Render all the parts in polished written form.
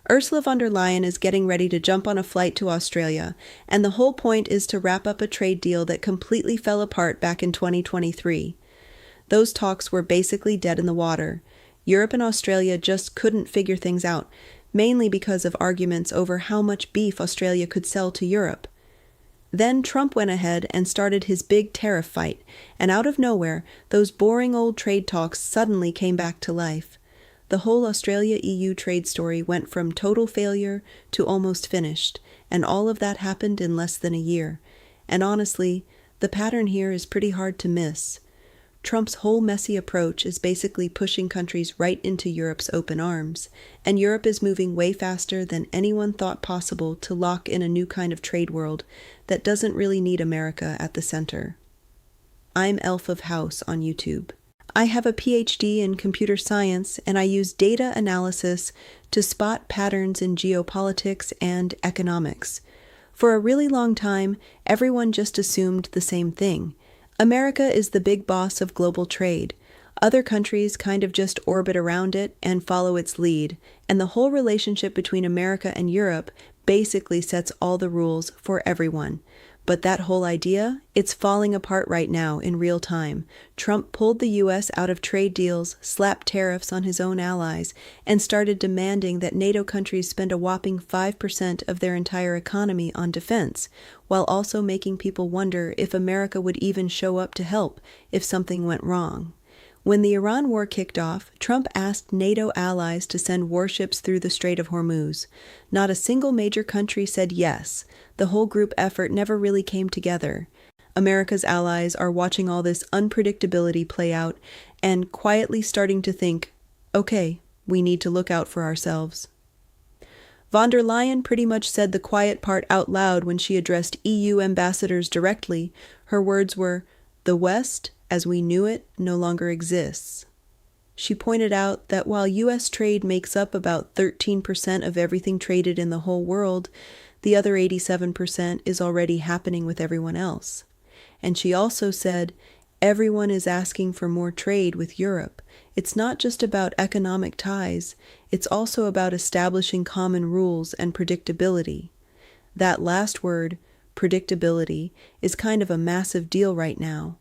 Ursula von der Leyen is getting ready to jump on a flight to Australia, and the whole point is to wrap up a trade deal that completely fell apart back in 2023. Those talks were basically dead in the water. Europe and Australia just couldn't figure things out, mainly because of arguments over how much beef Australia could sell to Europe. Then Trump went ahead and started his big tariff fight, and out of nowhere, those boring old trade talks suddenly came back to life. The whole Australia-EU trade story went from total failure to almost finished, and all of that happened in less than a year. And honestly, the pattern here is pretty hard to miss. Trump's whole messy approach is basically pushing countries right into Europe's open arms, and Europe is moving way faster than anyone thought possible to lock in a new kind of trade world that doesn't really need America at the center. I'm Elf of House on YouTube. I have a PhD in computer science, and I use data analysis to spot patterns in geopolitics and economics. For a really long time, everyone just assumed the same thing. America is the big boss of global trade. Other countries kind of just orbit around it and follow its lead, and the whole relationship between America and Europe basically sets all the rules for everyone. But that whole idea, it's falling apart right now in real time. Trump pulled the U.S. out of trade deals, slapped tariffs on his own allies, and started demanding that NATO countries spend a whopping 5% of their entire economy on defense, while also making people wonder if America would even show up to help if something went wrong. When the Iran war kicked off, Trump asked NATO allies to send warships through the Strait of Hormuz. Not a single major country said yes. The whole group effort never really came together. America's allies are watching all this unpredictability play out and quietly starting to think, okay, we need to look out for ourselves. Von der Leyen pretty much said the quiet part out loud when she addressed EU ambassadors directly. Her words were, "The West, as we knew it, no longer exists." She pointed out that while U.S. trade makes up about 13% of everything traded in the whole world, the other 87% is already happening with everyone else. And she also said, everyone is asking for more trade with Europe. It's not just about economic ties, it's also about establishing common rules and predictability. That last word, predictability, is kind of a massive deal right now.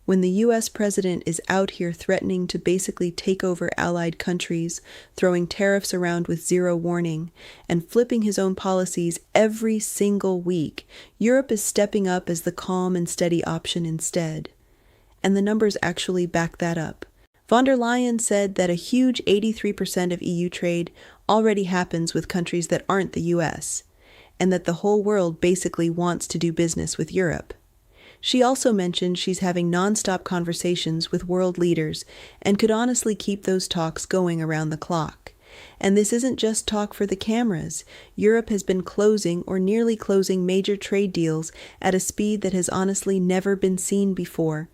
When the U.S. president is out here threatening to basically take over allied countries, throwing tariffs around with zero warning, and flipping his own policies every single week, Europe is stepping up as the calm and steady option instead. And the numbers actually back that up. Von der Leyen said that a huge 83% of EU trade already happens with countries that aren't the U.S., and that the whole world basically wants to do business with Europe. She also mentioned she's having non-stop conversations with world leaders and could honestly keep those talks going around the clock. And this isn't just talk for the cameras. Europe has been closing or nearly closing major trade deals at a speed that has honestly never been seen before.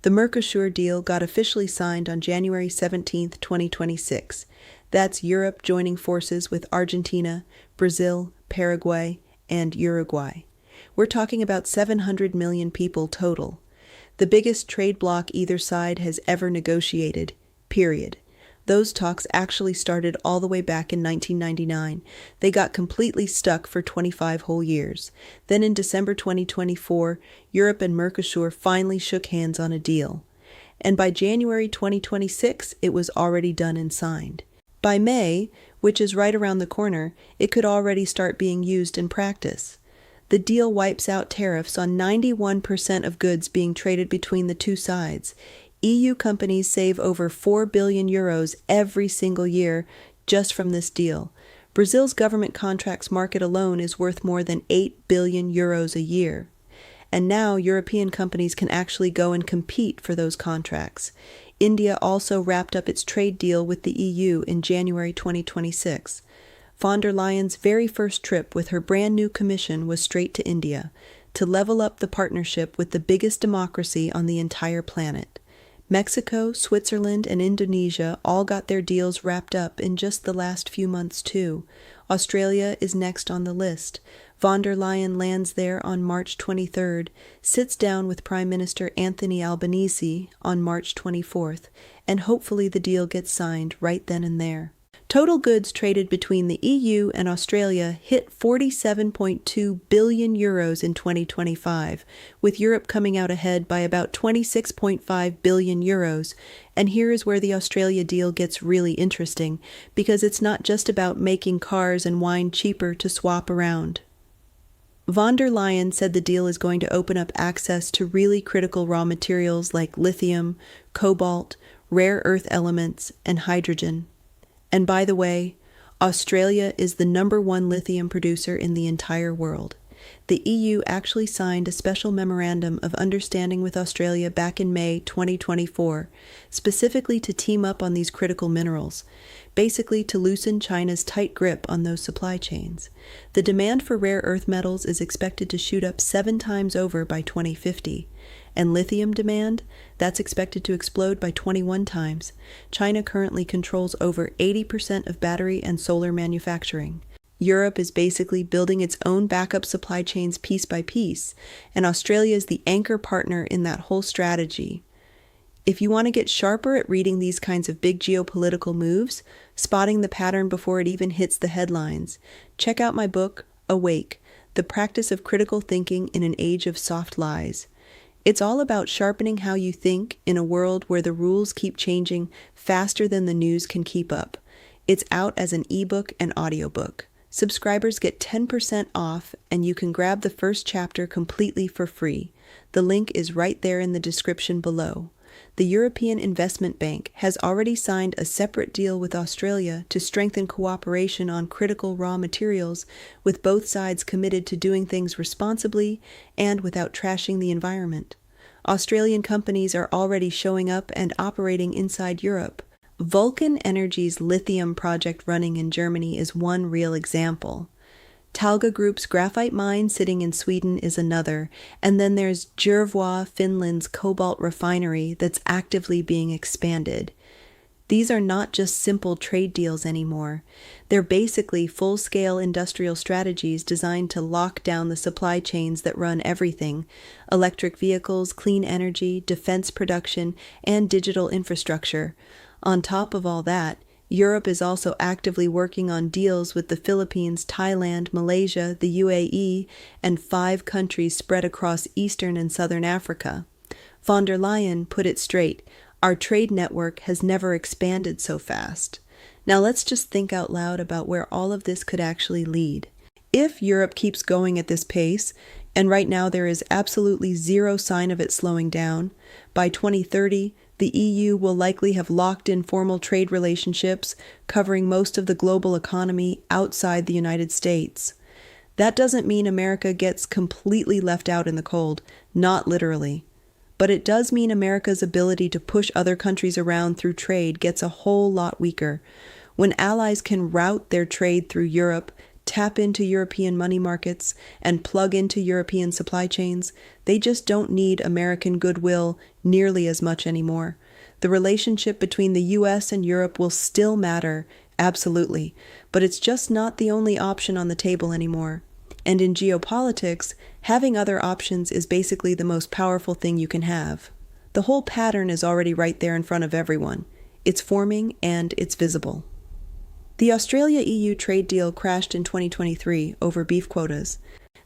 The Mercosur deal got officially signed on January 17, 2026. That's Europe joining forces with Argentina, Brazil, Paraguay, and Uruguay. We're talking about 700 million people total. The biggest trade bloc either side has ever negotiated, period. Those talks actually started all the way back in 1999. They got completely stuck for 25 whole years. Then in December 2024, Europe and Mercosur finally shook hands on a deal. And by January 2026, it was already done and signed. By May, which is right around the corner, it could already start being used in practice. The deal wipes out tariffs on 91% of goods being traded between the two sides. EU companies save over 4 billion euros every single year just from this deal. Brazil's government contracts market alone is worth more than 8 billion euros a year. And now European companies can actually go and compete for those contracts. India also wrapped up its trade deal with the EU in January 2026. Von der Leyen's very first trip with her brand new commission was straight to India, to level up the partnership with the biggest democracy on the entire planet. Mexico, Switzerland, and Indonesia all got their deals wrapped up in just the last few months too. Australia is next on the list. Von der Leyen lands there on March 23rd, sits down with Prime Minister Anthony Albanese on March 24th, and hopefully the deal gets signed right then and there. Total goods traded between the EU and Australia hit 47.2 billion euros in 2025, with Europe coming out ahead by about 26.5 billion euros. And here is where the Australia deal gets really interesting, because it's not just about making cars and wine cheaper to swap around. Von der Leyen said the deal is going to open up access to really critical raw materials like lithium, cobalt, rare earth elements, and hydrogen. And by the way, Australia is the #1 lithium producer in the entire world. The EU actually signed a special memorandum of understanding with Australia back in May 2024, specifically to team up on these critical minerals, basically to loosen China's tight grip on those supply chains. The demand for rare earth metals is expected to shoot up 7 times over by 2050. And lithium demand, that's expected to explode by 21 times. China currently controls over 80% of battery and solar manufacturing. Europe is basically building its own backup supply chains piece by piece, and Australia is the anchor partner in that whole strategy. If you want to get sharper at reading these kinds of big geopolitical moves, spotting the pattern before it even hits the headlines, check out my book, Awake, The Practice of Critical Thinking in an Age of Soft Lies. It's all about sharpening how you think in a world where the rules keep changing faster than the news can keep up. It's out as an ebook and audiobook. Subscribers get 10% off, and you can grab the first chapter completely for free. The link is right there in the description below. The European Investment Bank has already signed a separate deal with Australia to strengthen cooperation on critical raw materials, with both sides committed to doing things responsibly and without trashing the environment. Australian companies are already showing up and operating inside Europe. Vulcan Energy's lithium project running in Germany is one real example. Talga Group's graphite mine sitting in Sweden is another, and then there's Jervois, Finland's cobalt refinery that's actively being expanded. These are not just simple trade deals anymore. They're basically full-scale industrial strategies designed to lock down the supply chains that run everything: electric vehicles, clean energy, defense production, and digital infrastructure. On top of all that, Europe is also actively working on deals with the Philippines, Thailand, Malaysia, the UAE, and 5 countries spread across Eastern and Southern Africa. Von der Leyen put it straight: our trade network has never expanded so fast. Now let's just think out loud about where all of this could actually lead. If Europe keeps going at this pace, and right now there is absolutely zero sign of it slowing down, by 2030, the EU will likely have locked in formal trade relationships covering most of the global economy outside the United States. That doesn't mean America gets completely left out in the cold, not literally. But it does mean America's ability to push other countries around through trade gets a whole lot weaker. When allies can route their trade through Europe, tap into European money markets, and plug into European supply chains, they just don't need American goodwill nearly as much anymore. The relationship between the US and Europe will still matter, absolutely, but it's just not the only option on the table anymore. And in geopolitics, having other options is basically the most powerful thing you can have. The whole pattern is already right there in front of everyone. It's forming and it's visible. The Australia-EU trade deal crashed in 2023 over beef quotas.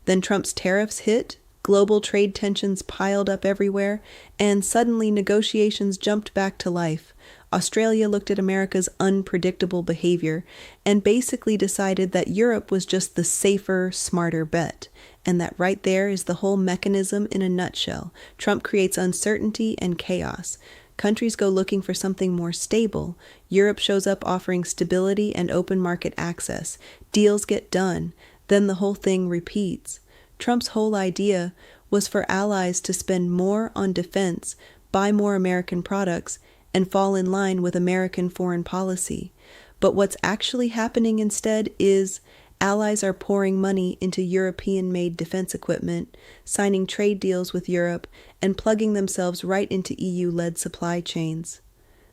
Then Trump's tariffs hit, global trade tensions piled up everywhere, and suddenly negotiations jumped back to life. Australia looked at America's unpredictable behavior and basically decided that Europe was just the safer, smarter bet. And that right there is the whole mechanism in a nutshell. Trump creates uncertainty and chaos. Countries go looking for something more stable. Europe shows up offering stability and open market access. Deals get done. Then the whole thing repeats. Trump's whole idea was for allies to spend more on defense, buy more American products, and fall in line with American foreign policy. But what's actually happening instead is allies are pouring money into European-made defense equipment, signing trade deals with Europe, and plugging themselves right into EU-led supply chains.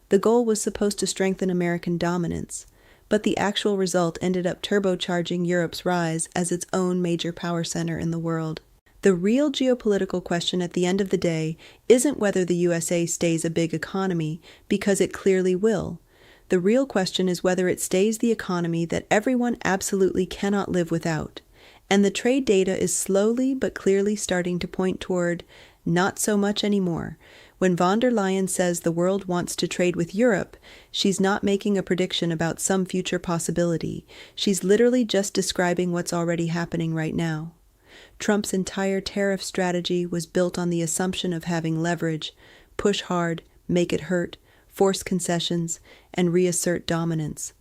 The goal was supposed to strengthen American dominance, but the actual result ended up turbocharging Europe's rise as its own major power center in the world. The real geopolitical question at the end of the day isn't whether the USA stays a big economy, because it clearly will. The real question is whether it stays the economy that everyone absolutely cannot live without. And the trade data is slowly but clearly starting to point toward not so much anymore. When von der Leyen says the world wants to trade with Europe, she's not making a prediction about some future possibility. She's literally just describing what's already happening right now. Trump's entire tariff strategy was built on the assumption of having leverage, push hard, make it hurt, force concessions, and reassert dominance.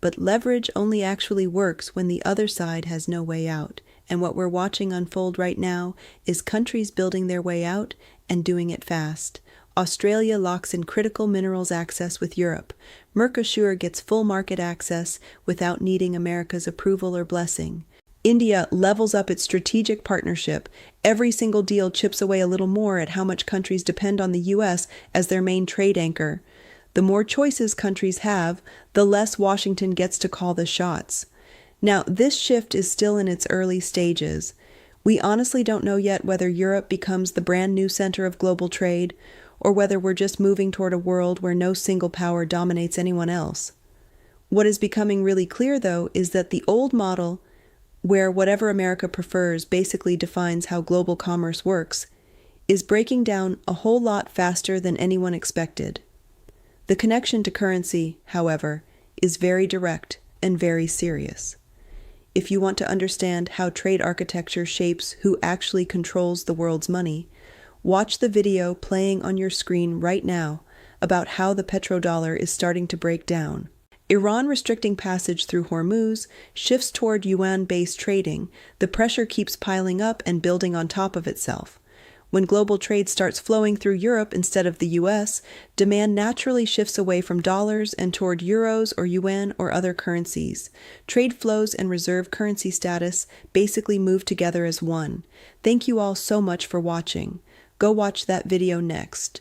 But leverage only actually works when the other side has no way out, and what we're watching unfold right now is countries building their way out and doing it fast. Australia locks in critical minerals access with Europe. Mercosur gets full market access without needing America's approval or blessing. India levels up its strategic partnership. Every single deal chips away a little more at how much countries depend on the U.S. as their main trade anchor. The more choices countries have, the less Washington gets to call the shots. Now, this shift is still in its early stages. We honestly don't know yet whether Europe becomes the brand new center of global trade, or whether we're just moving toward a world where no single power dominates anyone else. What is becoming really clear, though, is that the old model, where whatever America prefers basically defines how global commerce works, is breaking down a whole lot faster than anyone expected. The connection to currency, however, is very direct and very serious. If you want to understand how trade architecture shapes who actually controls the world's money, watch the video playing on your screen right now about how the petrodollar is starting to break down. Iran restricting passage through Hormuz shifts toward yuan-based trading. The pressure keeps piling up and building on top of itself. When global trade starts flowing through Europe instead of the US, demand naturally shifts away from dollars and toward euros or yuan or other currencies. Trade flows and reserve currency status basically move together as one. Thank you all so much for watching. Go watch that video next.